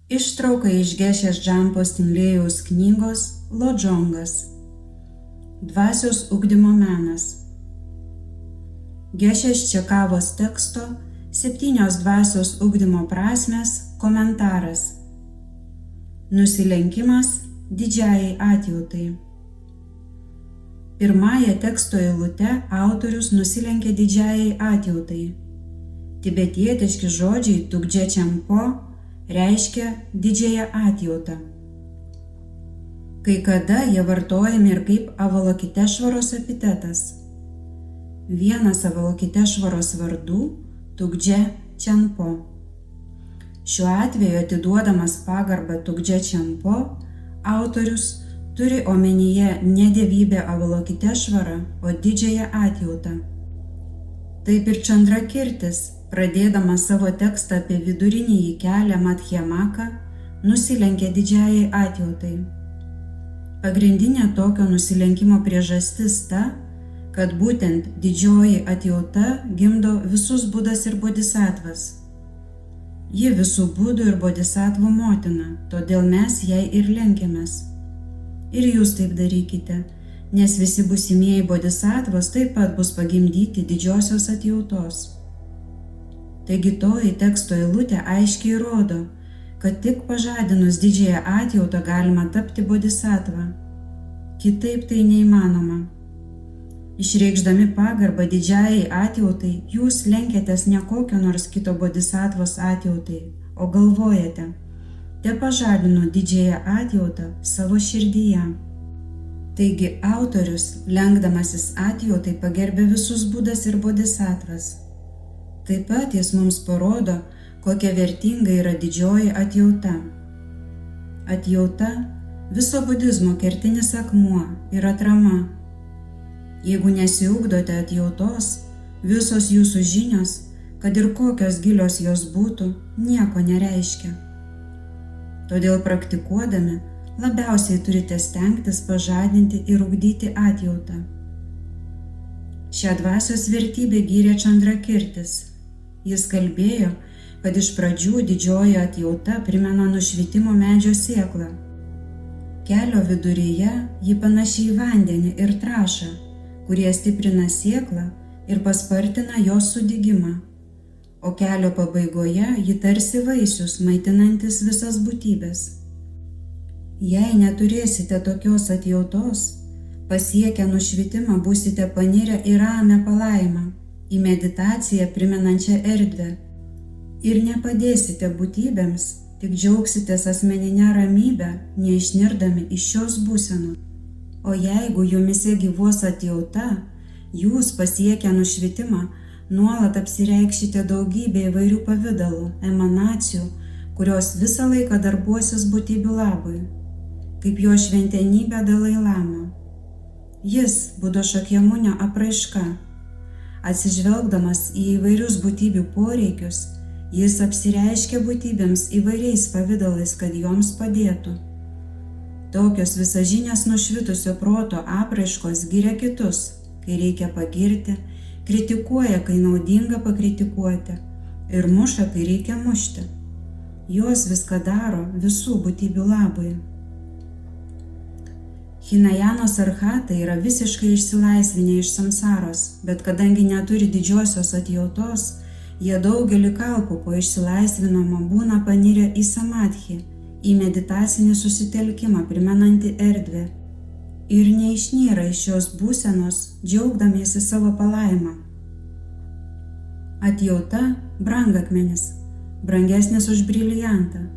Ištrauka iš Gešės Džampo Stinglėjaus knygos Lodžongas. Dvasios ugdymo menas. Gešės Čekavos teksto 7 dvasios ugdymo prasmės komentaras. Nusilenkimas didžiajai atjautai. Pirmąją teksto eilute autorius nusilenkė didžiajai atjautai. Tibetietiški žodžiai Tukdže Čempo reiškia didžiąją atjautą. Kai kada jie vartojami ir kaip Avalokitešvaros epitetas. Vienas Avalokitešvaros vardų Tukdže Čempo. Šiuo atveju atiduodamas pagarbą Tukdže Čempo, autorius turi omenyje ne dievybę Avalokitešvarą, o didžiąją atjautą. Taip ir Čandrakirtis, pradėdamas savo tekstą apie vidurinįjį kelią Madhyamaką, nusilenkė didžiajai atjautai. Pagrindinė tokio nusilenkimo priežastis ta, kad būtent didžioji atjauta gimdo visus budas ir bodhisattvas. Ji visų budų ir bodhisattvų motina, todėl mes jai ir lenkiamės. Ir jūs taip darykite, nes visi būsimieji bodhisattvos taip pat bus pagimdyti didžiosios atjautos. Taigi toji teksto eilutė aiškiai rodo, kad tik pažadinus didžiąją atjautą galima tapti bodhisattva. Kitaip tai neįmanoma. Išreikšdami pagarbą didžiajai atjautai, jūs lenkiatės ne kokio nors kito bodhisattvos atjautai, o galvojate, te pažadinu didžiąją atjautą savo širdyje. Taigi autorius, lenkdamasis atjautai, pagerbė visus budas ir bodhisattvas. Taip pat jis mums parodo, kokia vertinga yra didžioji atjauta. Atjauta viso budizmo kertinis akmuo ir atrama. Jeigu nesiugdote atjautos, visos jūsų žinios, kad ir kokios gilios jos būtų, nieko nereiškia. Todėl praktikuodami labiausiai turite stengtis pažadinti ir ugdyti atjautą. Šią dvasios vertybę gyrė Čandrakirtis. Jis kalbėjo, kad iš pradžių didžioji atjauta primena nušvitimo medžio sėklą. Kelio viduryje ji panaši į vandenį ir trąšą, kurie stiprina sėklą ir paspartina jos sudygimą, o kelio pabaigoje ji tarsi vaisius, maitinantis visas būtybės. Jei neturėsite tokios atjautos, pasiekę nušvitimą būsite panirę į ramią palaimą, į meditaciją primenančią erdvę ir nepadėsite būtybėms, tik džiaugsitės asmeninę ramybę, neišnirdami iš šios būsenos. O jeigu jumise gyvuos atjauta, jūs pasiekę nušvitimą nuolat apsireikšite daugybė įvairių pavydalų, emanacijų, kurios visą laiką darbuosis būtybių labui, kaip jo šventenybė Dalai Lama. Jis Budos Šakyamunio apraiška. Atsižvelgdamas į įvairius būtybių poreikius, jis apsireiškia būtybėms įvairiais pavydalais, kad joms padėtų. Tokios visažinės nušvitusio proto apraiškos giria kitus, kai reikia pagirti, kritikuoja, kai naudinga pakritikuoti, ir muša, kai reikia mušti. Jos viską daro visų būtybių labui. Hinajanos arhatai yra visiškai išsilaisvinę iš samsaros, bet kadangi neturi didžiosios atjautos, jie daugelį kalpų po išsilaisvinimo būna panirę į samadhį, į meditacinį susitelkimą primenantį erdvę ir neišnyra iš šios būsenos, džiaugdamiesi savo palaimą. Atjauta brangakmenis, brangesnis už briliantą.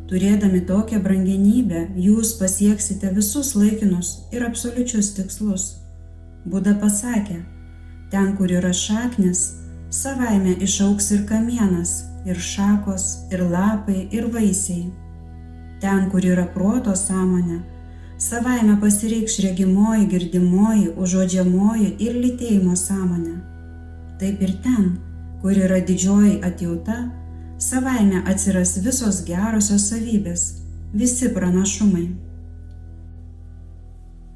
Turėdami tokią brangenybę, jūs pasieksite visus laikinus ir absoliučius tikslus. Buda pasakė, ten, kur yra šaknis, savaime išaugs ir kamienas, ir šakos, ir lapai, ir vaisiai. Ten, kur yra proto sąmonė, savaime pasireikš regimoji, girdimoji, užuodžiamoji ir lytėjimo sąmonė. Taip ir ten, kur yra didžioji atjauta, savaime atsiras visos gerosios savybės, visi pranašumai.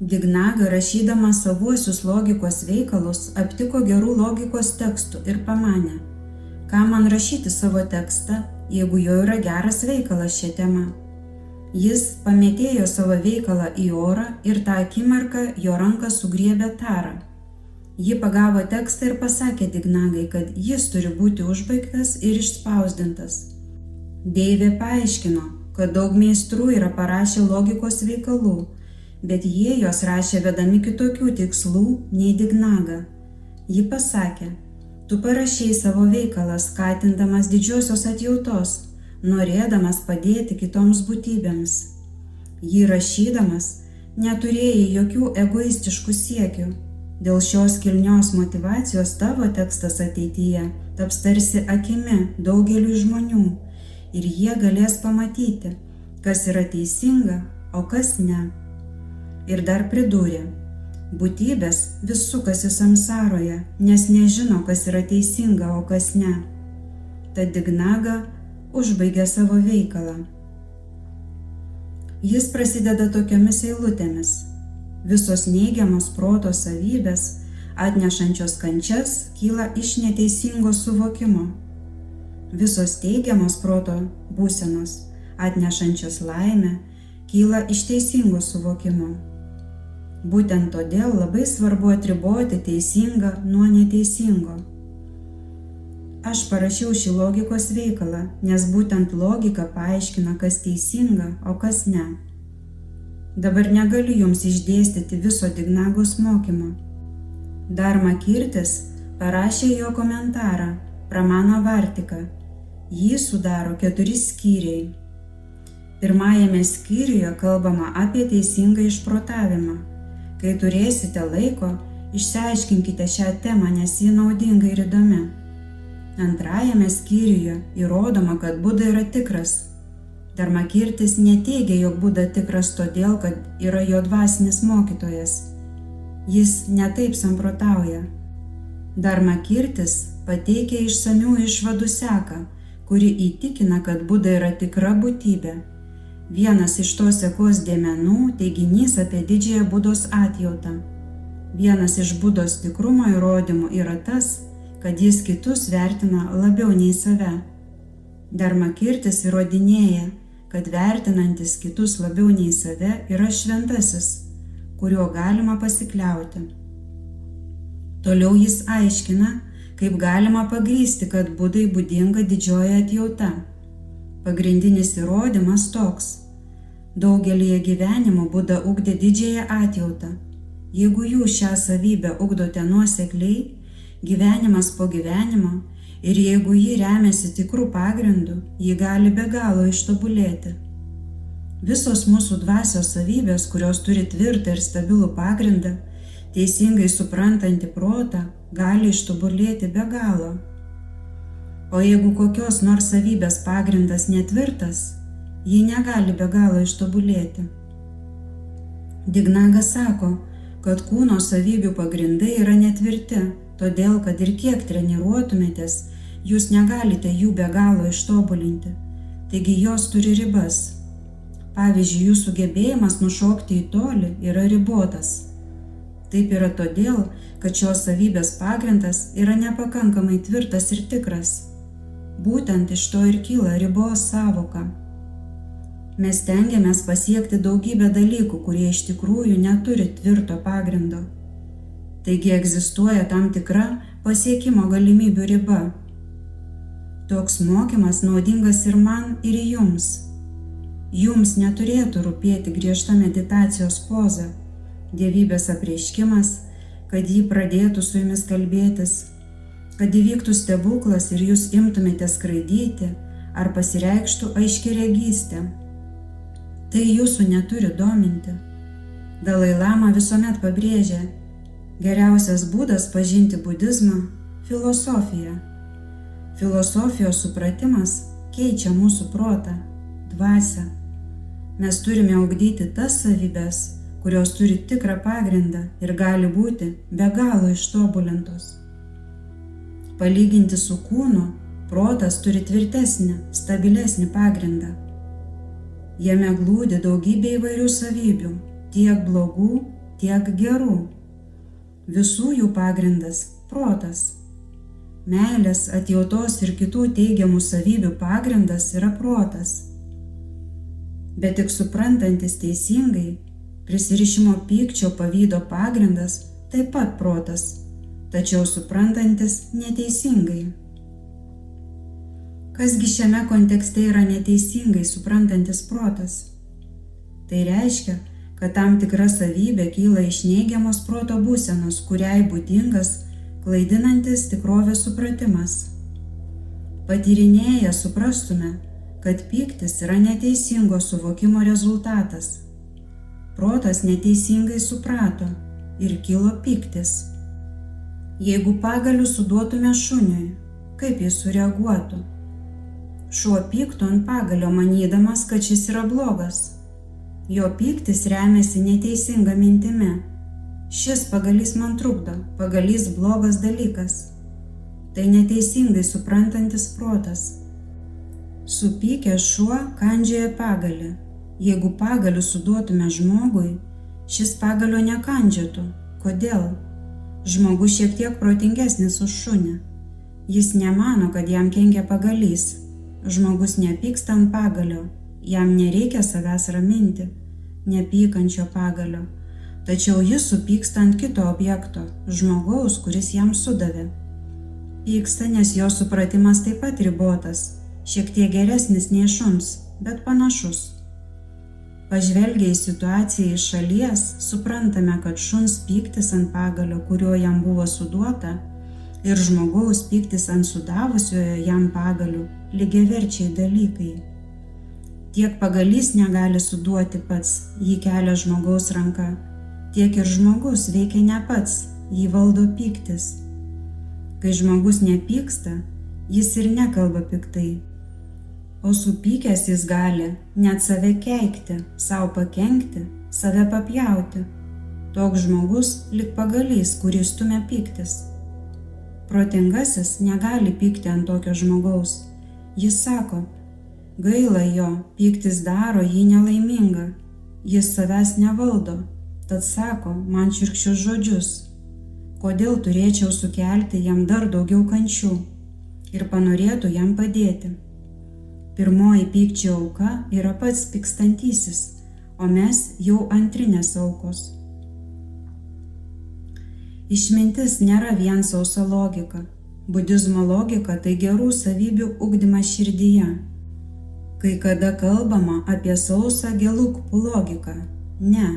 Dignaga, rašydamas savuosius logikos veikalus, aptiko gerų logikos tekstų ir pamanė, ką man rašyti savo tekstą, jeigu jo yra geras veikalas šią temą. Jis pamėtėjo savo veikalą į orą ir tą akimirką jo ranką sugriebė Tara. Ji pagavo tekstą ir pasakė Dignagai, kad jis turi būti užbaigtas ir išspausdintas. Deivė paaiškino, kad daug meistrų yra parašę logikos veikalų, bet jie jos rašė vedami kitokių tikslų nei Dignaga. Ji pasakė, tu parašei savo veikalą skatindamas didžiosios atjautos, norėdamas padėti kitoms būtybėms. Jį rašydamas neturėjai jokių egoistiškų siekių. Dėl šios kilnios motyvacijos tavo tekstas ateityje taps tarsi akimi daugeliui žmonių ir jie galės pamatyti, kas yra teisinga, o kas ne. Ir dar pridūrė, būtybės vis sukasi samsaroje, nes nežino, kas yra teisinga, o kas ne. Tad Dignaga užbaigė savo veikalą. Jis prasideda tokiomis eilutėmis. Visos neigiamos proto savybės, atnešančios kančias, kyla iš neteisingo suvokimo. Visos teigiamos proto būsenos, atnešančios laimę, kyla iš teisingo suvokimo. Būtent todėl labai svarbu atriboti teisingą nuo neteisingo. Aš parašiau šį logikos veikalą, nes būtent logika paaiškina, kas teisinga, o kas ne. Dabar negaliu jums išdėstyti viso Dignagos mokymo. Dharma Kirtis parašė jo komentarą Pramana Vartika. Jį sudaro 4 skyriai. Pirmajame skyriuje kalbama apie teisingą išprotavimą. Kai turėsite laiko, išsiaiškinkite šią temą, nes ji naudinga ir įdomi. Antrajame skyriuje įrodoma, kad Buda yra tikras. Dharma Kirtis neteigia, jog Buda tikras todėl, kad yra jo dvasinis mokytojas. Jis netaip samprotauja. Dharma Kirtis pateikia išsamių išvadų seką, kuri įtikina, kad Buda yra tikra būtybė. Vienas iš tos sekos dėmenų teiginys apie didžiąją Budos atjautą. Vienas iš Budos tikrumo įrodymų yra tas, kad jis kitus vertina labiau nei save. Dharma Kirtis įrodinėja, kad vertinantis kitus labiau nei save yra šventasis, kuriuo galima pasikliauti. Toliau jis aiškina, kaip galima pagrįsti, kad Budai būdinga didžioji atjauta. Pagrindinis įrodymas toks. Daugelyje gyvenimų Buda ugdė didžiąją atjautą. Jeigu jūs šią savybę ugdote nuosekliai, gyvenimas po gyvenimo, ir jeigu ji remiasi tikrų pagrindų, ji gali be galo ištobulėti. Visos mūsų dvasios savybės, kurios turi tvirtą ir stabilų pagrindą, teisingai suprantantį protą, gali ištobulėti be galo. O jeigu kokios nors savybės pagrindas netvirtas, ji negali be galo ištobulėti. Dignaga sako, kad kūno savybių pagrindai yra netvirti, todėl, kad ir kiek treniruotumėtės, jūs negalite jų be galo ištobulinti, taigi jos turi ribas. Pavyzdžiui, jūsų gebėjimas nušokti į tolį yra ribotas. Taip yra todėl, kad šios savybės pagrindas yra nepakankamai tvirtas ir tikras. Būtent iš to ir kyla ribos sąvoka. Mes stengiamės pasiekti daugybę dalykų, kurie iš tikrųjų neturi tvirto pagrindo. Taigi egzistuoja tam tikra pasiekimo galimybių riba. Toks mokymas naudingas ir man, ir jums. Jums neturėtų rūpėti griežta meditacijos poza, dievybės apreiškimas, kad ji pradėtų su jumis kalbėtis, kad įvyktų stebuklas ir jūs imtumėte skraidyti ar pasireikštų aiškiaregystė. Tai jūsų neturi dominti. Dalai Lama visuomet pabrėžia, geriausias būdas pažinti budizmą – filosofija. Filosofijos supratimas keičia mūsų protą, dvasią. Mes turime ugdyti tas savybės, kurios turi tikrą pagrindą ir gali būti be galo ištobulintos. Palyginti su kūnu, protas turi tvirtesnį, stabilesnį pagrindą. Jame glūdi daugybė įvairių savybių, tiek blogų, tiek gerų. Visų jų pagrindas – protas. meilės, atjautos ir kitų teigiamų savybių pagrindas yra protas. Bet tik suprantantis teisingai, prisirišimo pykčio pavydo pagrindas taip pat protas, tačiau suprantantis neteisingai. Kasgi šiame kontekste yra neteisingai suprantantis protas? Tai reiškia, kad tam tikra savybė kyla iš neigiamos proto būsenos, kuriai būdingas klaidinantis tikrovės supratimas. Patyrinėję suprastume, kad pyktis yra neteisingo suvokimo rezultatas. Protas neteisingai suprato ir kilo pyktis. Jeigu pagaliu suduotume šuniui, kaip jis sureaguotų? Šuo pyktų ant pagalio, manydamas, kad šis yra blogas. Jo pyktis remiasi neteisinga mintimi. Šis pagalys man trukdo, pagalys blogas dalykas. Tai neteisingai suprantantis protas. Supykęs šuo kandžioja pagalį. Jeigu pagaliu suduotume žmogui, šis pagalio nekandžiotų. Kodėl? Žmogus šiek tiek protingesnis už šunį. Jis nemano, kad jam kenkia pagalys. Žmogus nepyksta ant pagalio. Jam nereikia savęs raminti, nepykančio pagalio. Tačiau jis supyksta ant kito objekto, žmogaus, kuris jam sudavė. Pyksta, nes jo supratimas taip pat ribotas, šiek tiek geresnis nei šuns, bet panašus. Pažvelgę į situaciją iš šalies, suprantame, kad šuns pyktis ant pagalio, kurio jam buvo suduota, ir žmogaus pyktis ant sudavusiojo jam pagalių lygiaverčiai dalykai. Tiek pagalys negali suduoti pats, jį kelia žmogaus ranka, tiek ir žmogus veikia ne pats, jį valdo pyktis. Kai žmogus nepyksta, jis ir nekalba piktai. O supykęs jis gali net save keikti, savo pakenkti, save papjauti. Toks žmogus lyg pagalys, kurį stumia pyktis. Protingasis negali pykti ant tokio žmogaus. Jis sako, gaila jo, pyktis daro jį nelaimingą. Jis savęs nevaldo, tad sako man šiurkščius žodžius. Kodėl turėčiau sukelti jam dar daugiau kančių ir panorėtų jam padėti. Pirmoji pykčio auka yra pats pykstantysis, o mes jau antrinės aukos. Išmintis nėra vien sausa logika. Budizmo logika tai gerų savybių ugdymas širdyje. Kai kada kalbama apie sausą gelugpų logiką. Ne,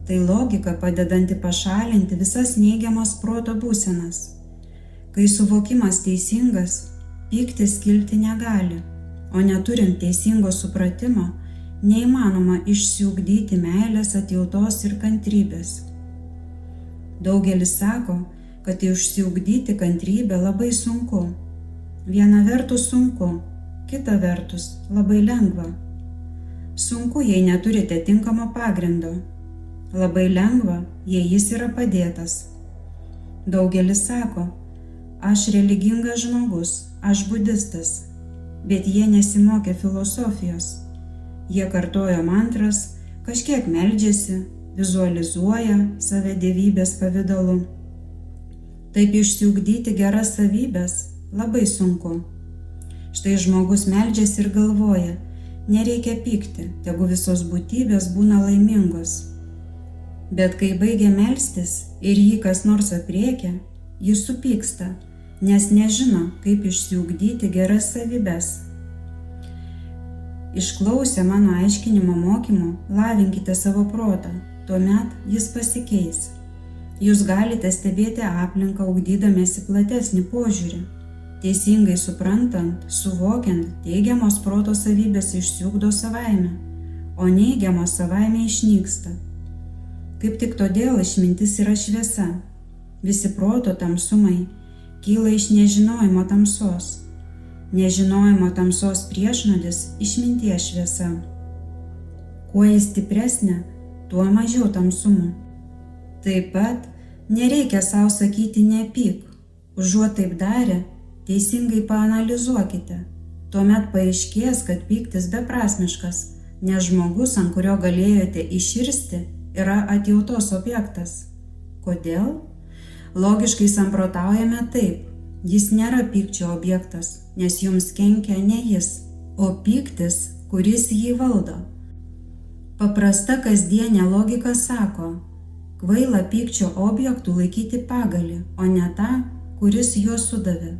tai logika padedanti pašalinti visas neigiamas proto būsenas. Kai suvokimas teisingas, pyktis kilti negali, o neturint teisingo supratimo, neįmanoma išsiugdyti meilės, atjautos ir kantrybės. Daugelis sako, kad išsiugdyti kantrybę labai sunku. Viena vertus sunku, kita vertus labai lengva. Sunku, jei neturite tinkamo pagrindo. Labai lengva, jei jis yra padėtas. Daugelis sako, aš religingas žmogus, aš budistas, bet jie nesimokė filosofijos. Jie kartojo mantras, kažkiek meldžiasi, vizualizuoja save dievybės pavidalu. Taip išsiugdyti geras savybės labai sunku. Štai žmogus meldžiasi ir galvoja, nereikia pykti, tegu visos būtybės būna laimingos. Bet kai baigia melstis ir jį kas nors aprėkia, jis supyksta, nes nežino, kaip išsiugdyti geras savybės. Išklausę mano aiškinimo mokymų, lavinkite savo protą, tuomet jis pasikeis. Jūs galite stebėti aplinką, ugdydamiesi platesnį požiūrį. Teisingai suprantant, suvokiant, teigiamos proto savybės išsiugdo savaime, o neigiamos savaime išnyksta. Kaip tik todėl išmintis yra šviesa. Visi proto tamsumai kyla iš nežinojimo tamsos. Nežinojimo tamsos priešnuodis išminties šviesa. Kuo jis stipresnė, tuo mažiau tamsumų. Taip pat nereikia savo sakyti nepyk. Užuot taip darę, teisingai paanalizuokite. Tuomet paaiškės, kad pyktis beprasmiškas, nes žmogus, ant kurio galėjote iširsti, yra atjautos objektas. Kodėl? Logiškai samprotaujame taip. Jis nėra pykčio objektas, nes jums kenkia ne jis, o pyktis, kuris jį valdo. Paprasta kasdienė logika sako, kvaila pykčio objektų laikyti pagalį, o ne tą, kuris juos sudavė.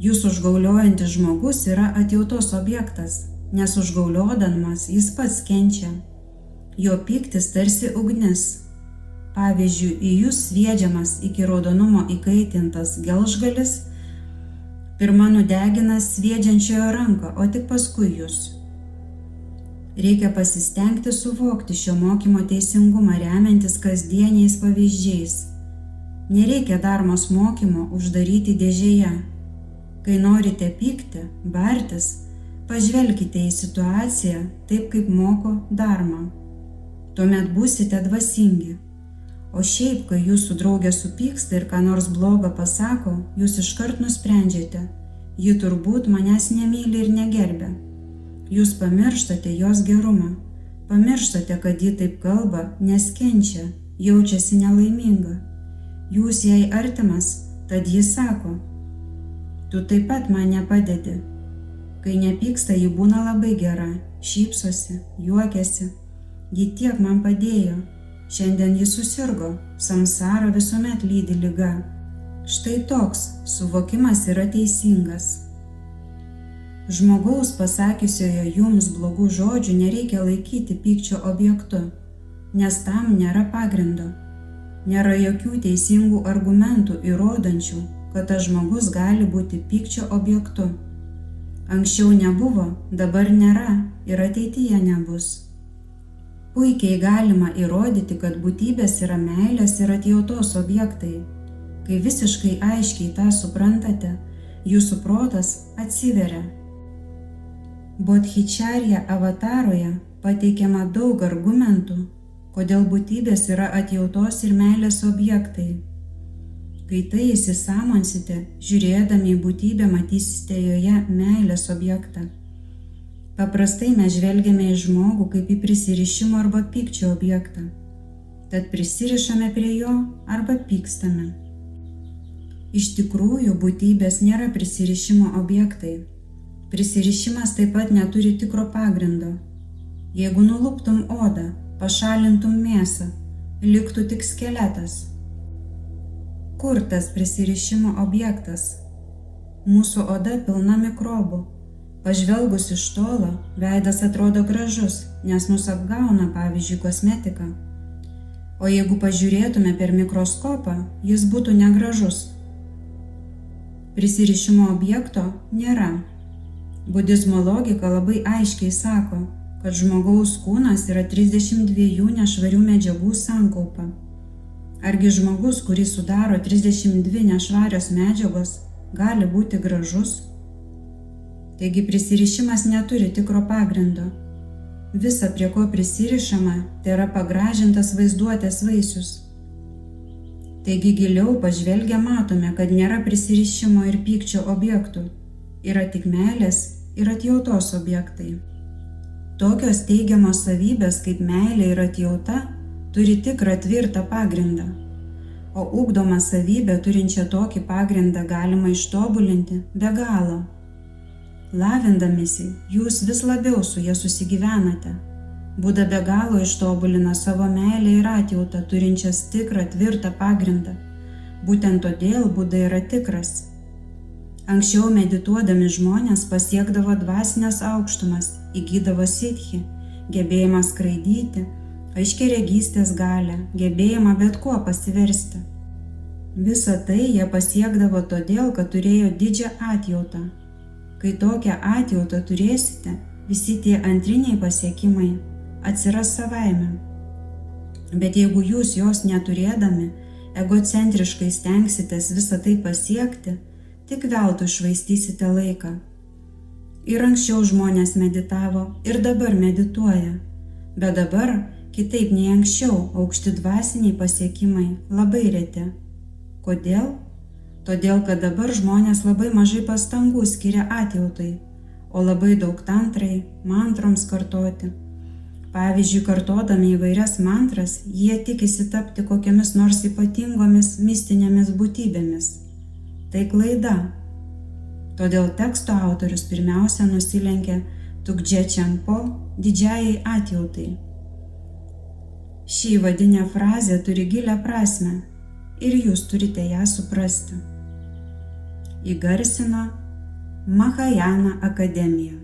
Jūsų užgauliojantis žmogus yra atjautos objektas, nes užgauliodamas jis pats kenčia. Jo pyktis tarsi ugnis. Pavyzdžiui, į jūs sviedžiamas iki raudonumo įkaitintas gelžgalis pirma nudegina sviedžiančiojo ranką, o tik paskui jūs. Reikia pasistengti suvokti šio mokymo teisingumą remiantis kasdieniais pavyzdžiais. Nereikia darmos mokymo uždaryti dėžėje. Kai norite pykti, bartis, pažvelkite į situaciją taip, kaip moko darma. Tuomet būsite dvasingi. O šiaip, kai jūsų draugė supyksta ir ką nors blogo pasako, jūs iškart nusprendžiate, ji turbūt manęs nemyli ir negerbia. Jūs pamirštate jos gerumą, pamirštate, kad ji taip kalba, nes kenčia, jaučiasi nelaiminga. Jūs jai artimas, tad ji sako, tu taip pat man nepadedi. Kai nepyksta, ji būna labai gera, šypsosi, juokiasi, ji tiek man padėjo. Šiandien jis susirgo, samsara visuomet lydi liga. Štai toks suvokimas yra teisingas. Žmogaus pasakiusiojo jums blogų žodžių nereikia laikyti pykčio objektu, nes tam nėra pagrindo. Nėra jokių teisingų argumentų įrodančių, kad tas žmogus gali būti pykčio objektu. Anksčiau nebuvo, dabar nėra ir ateityje nebus. Puikiai galima įrodyti, kad būtybės yra meilės ir atjautos objektai. Kai visiškai aiškiai tą suprantate, jūsų protas atsiveria. Bodhičarja avataroje pateikiama daug argumentų, kodėl būtybės yra atjautos ir meilės objektai. Kai tai įsisąmonsite, žiūrėdami į būtybę matysite joje meilės objektą. Paprastai mes žvelgiame į žmogų kaip į prisirišimo arba pykčio objektą. Tad prisirišame prie jo arba pykstame. Iš tikrųjų, būtybės nėra prisirišimo objektai. Prisirišimas taip pat neturi tikro pagrindo. Jeigu nuluptum odą, pašalintum mėsą, liktų tik skeletas. Kur tas prisirišimo objektas? Mūsų oda pilna mikrobų. Pažvelgus iš tolo, veidas atrodo gražus, nes mus apgauna, pavyzdžiui, kosmetika. O jeigu pažiūrėtume per mikroskopą, jis būtų negražus. Prisirišimo objekto nėra. Budizmo logika labai aiškiai sako, kad žmogaus kūnas yra 32 nešvarių medžiagų sankaupa. Argi žmogus, kurį sudaro 32 nešvarios medžiagos, gali būti gražus? Taigi prisirišimas neturi tikro pagrindo. Visa, prie ko prisirišama, tai yra pagražintas vaizduotės vaisius. Taigi giliau pažvelgę matome, kad nėra prisirišimo ir pykčio objektų. Yra tik meilės ir atjautos objektai. Tokios teigiamos savybės kaip meilė ir atjauta turi tikrą tvirtą pagrindą. O ugdomą savybę turinčią tokį pagrindą galima ištobulinti be galo. Lavindamisi, jūs vis labiau su ja susigyvenate. Buda be galo ištobulina savo meilę ir atjautą turinčias tikrą tvirtą pagrindą. Būtent todėl Buda yra tikras. Anksčiau medituodami žmonės pasiekdavo dvasinės aukštumas, įgydavo siddhi, gebėjimą skraidyti, aiškiaregystės galią, gebėjimą bet kuo pasiversti. Visą tai jie pasiekdavo todėl, kad turėjo didžią atjautą. Kai tokią atjautą turėsite, visi tie antriniai pasiekimai atsiras savaime. Bet jeigu jūs jos neturėdami, egocentriškai stengsitės visą tai pasiekti, tik veltui švaistysite laiką. Ir anksčiau žmonės meditavo, ir dabar medituoja. Bet dabar, kitaip nei anksčiau, aukšti dvasiniai pasiekimai labai reti. Kodėl? Todėl, kad dabar žmonės labai mažai pastangų skiria atjautai, o labai daug tantrai, mantroms kartoti. Pavyzdžiui, kartodami įvairias mantras, jie tikisi tapti kokiamis nors ypatingomis mistinėmis būtybėmis. tai klaida. Todėl teksto autorius pirmiausia nusilenkia Tukdže Čempo didžiajai atjautai. Ši įvadinė frazė turi gilią prasmę ir jūs turite ją suprasti. Įgarsino Mahajana akademija.